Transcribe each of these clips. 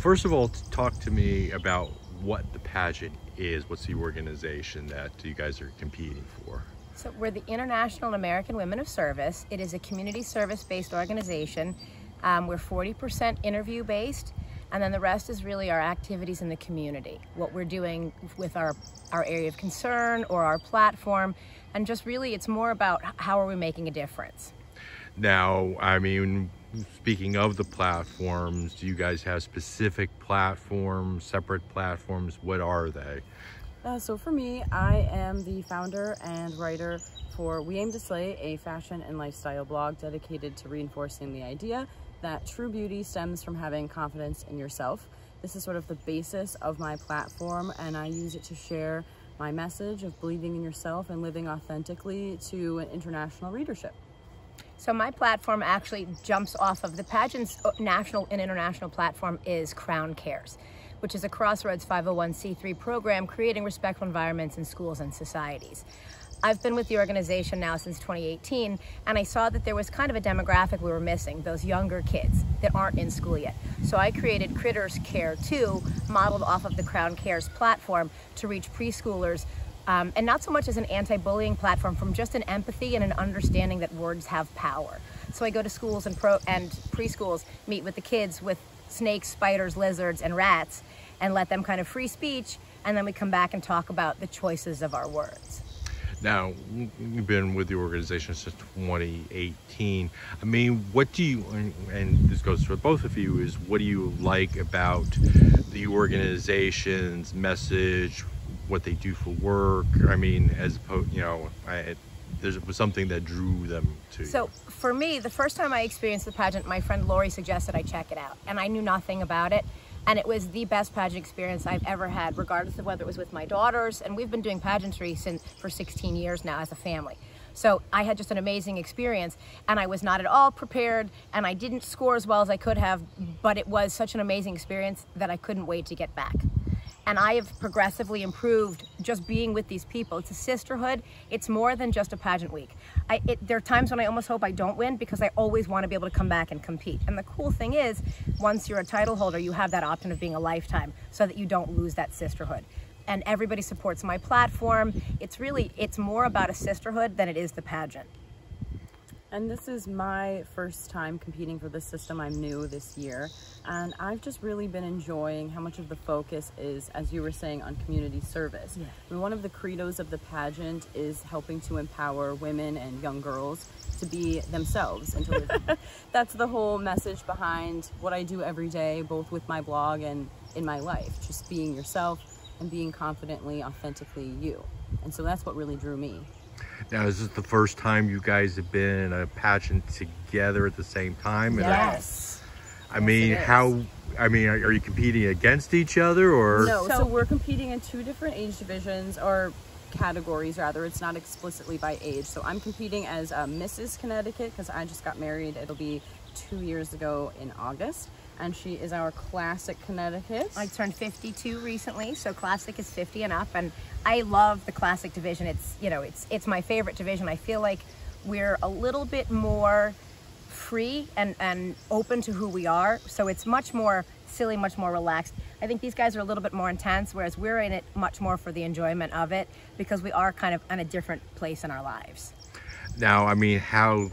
first of all, talk to me about what the pageant is. What's the organization that you guys are competing for? So we're the International American Women of Service. It is a community service-based organization. We're 40% interview-based, and then the rest is really our activities in the community, what we're doing with our area of concern or our platform, and just really it's more about how are we making a difference. Now, I mean, speaking of the platforms, do you guys have specific platforms, separate platforms? What are they? So for me, I am the founder and writer for We Aim to Slay, a fashion and lifestyle blog dedicated to reinforcing the idea that true beauty stems from having confidence in yourself. This is sort of the basis of my platform, and I use it to share my message of believing in yourself and living authentically to an international readership. So my platform actually jumps off of the pageant's national and international platform is Crown Cares, which is a Crossroads 501c3 program creating respectful environments in schools and societies. I've been with the organization now since 2018, and I saw that there was kind of a demographic we were missing, those younger kids that aren't in school yet. So I created Critters Care 2, modeled off of the Crown Cares platform to reach preschoolers, and not so much as an anti-bullying platform, from just an empathy and an understanding that words have power. So I go to schools and preschools, meet with the kids with snakes, spiders, lizards, and rats, and let them kind of free speech, and then we come back and talk about the choices of our words. Now, you've been with the organization since 2018. I mean, what do you, and this goes for both of you, is what do you like about the organization's message, what they do for work? I mean, as opposed, you know, there was something that drew them to you. So for me, the first time I experienced the pageant, my friend Lori suggested I check it out, and I knew nothing about it. And it was the best pageant experience I've ever had, regardless of whether it was with my daughters. And we've been doing pageantry for 16 years now as a family. So I had just an amazing experience, and I was not at all prepared, and I didn't score as well as I could have, but it was such an amazing experience that I couldn't wait to get back. And I have progressively improved just being with these people. It's a sisterhood. It's more than just a pageant week. There are times when I almost hope I don't win, because I always want to be able to come back and compete. And the cool thing is, once you're a title holder, you have that option of being a lifetime so that you don't lose that sisterhood. And everybody supports my platform. It's more about a sisterhood than it is the pageant. And this is my first time competing for this system. I'm new this year, and I've just really been enjoying how much of the focus is, as you were saying, on community service. Yeah. I mean, one of the credos of the pageant is helping to empower women and young girls to be themselves and to live. That's the whole message behind what I do every day, both with my blog and in my life, just being yourself and being confidently, authentically you. And so that's what really drew me. Now, is this the first time you guys have been in a pageant together at the same time? Yes. I mean, are you competing against each other, or? No, so we're competing in two different age divisions, or categories rather. It's not explicitly by age. So I'm competing as Mrs. Connecticut, because I just got married. It'll be 2 years ago in August. And she is our Classic Connecticut. I turned 52 recently, so Classic is 50 and up, and I love the Classic division. It's my favorite division. I feel like we're a little bit more free and open to who we are, so it's much more silly, much more relaxed. I think these guys are a little bit more intense, whereas we're in it much more for the enjoyment of it, because we are kind of in a different place in our lives. Now, I mean, how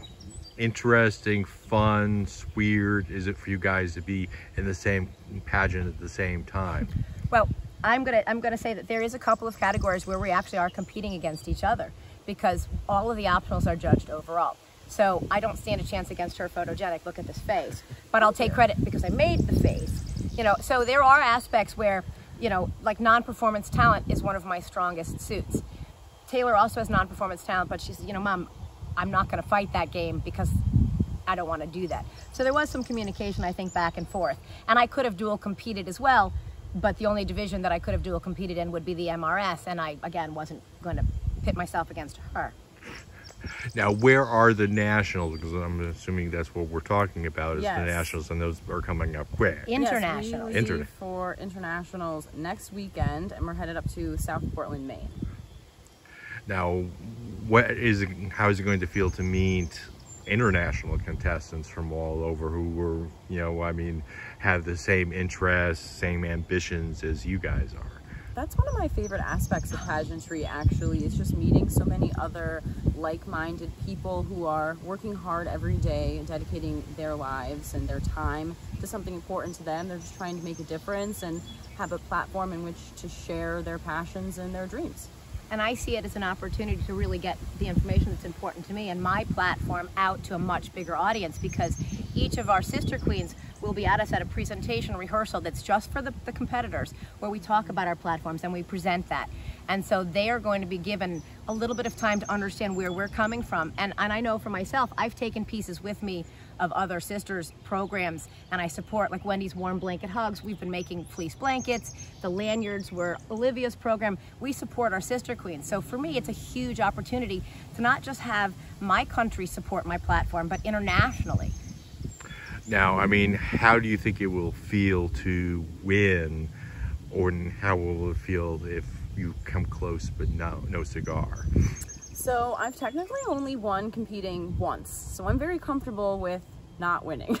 interesting, fun, weird is it for you guys to be in the same pageant at the same time? Well, I'm gonna say that there is a couple of categories where we actually are competing against each other, because all of the optionals are judged overall. So I don't stand a chance against her photogenic, look at this face, but I'll take credit because I made the face. You know, so there are aspects where, you know, like non-performance talent is one of my strongest suits. Taylor also has non-performance talent, but she's, you know, Mom, I'm not going to fight that game because I don't want to do that. So there was some communication, I think, back and forth. And I could have dual competed as well, but the only division that I could have dual competed in would be the MRS, and I, again, wasn't going to pit myself against her. Now, where are the nationals? Because I'm assuming that's what we're talking about, is yes. the nationals, and those are coming up where? International. Yes, we leave for internationals next weekend, and we're headed up to South Portland, Maine. Now, how is it going to feel to meet international contestants from all over who were, you know, I mean, have the same interests, same ambitions as you guys are. That's one of my favorite aspects of pageantry, actually, is just meeting so many other like-minded people who are working hard every day and dedicating their lives and their time to something important to them. They're just trying to make a difference and have a platform in which to share their passions and their dreams. And I see it as an opportunity to really get the information that's important to me and my platform out to a much bigger audience, because each of our sister queens will be at us at a presentation rehearsal that's just for the competitors, where we talk about our platforms and we present that. And so they are going to be given a little bit of time to understand where we're coming from. And I know for myself, I've taken pieces with me of other sisters' programs, and I support, like Wendy's Warm Blanket Hugs. We've been making fleece blankets. The lanyards were Olivia's program. We support our sister queens. So for me, it's a huge opportunity to not just have my country support my platform, but internationally. Now, I mean, how do you think it will feel to win, or how will it feel if you come close but no cigar? So I've technically only won competing once, so I'm very comfortable with not winning.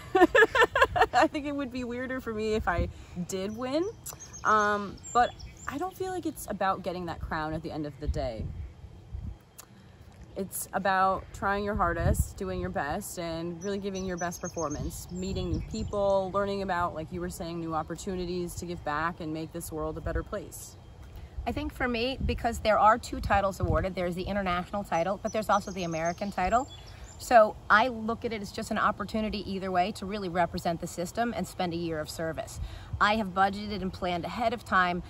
I think it would be weirder for me if I did win, but I don't feel like it's about getting that crown at the end of the day. It's about trying your hardest, doing your best, and really giving your best performance, meeting new people, learning about, like you were saying, new opportunities to give back and make this world a better place. I think for me, because there are 2 titles awarded, there's the international title, but there's also the American title. So I look at it as just an opportunity either way to really represent the system and spend a year of service. I have budgeted and planned ahead of time,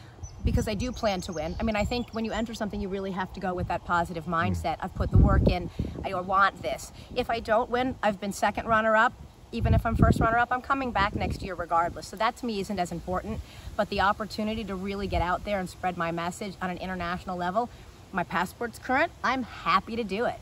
because I do plan to win. I mean, I think when you enter something, you really have to go with that positive mindset. I've put the work in, I want this. If I don't win, I've been second runner-up. Even if I'm first runner-up, I'm coming back next year regardless. So that to me isn't as important, but the opportunity to really get out there and spread my message on an international level, my passport's current, I'm happy to do it.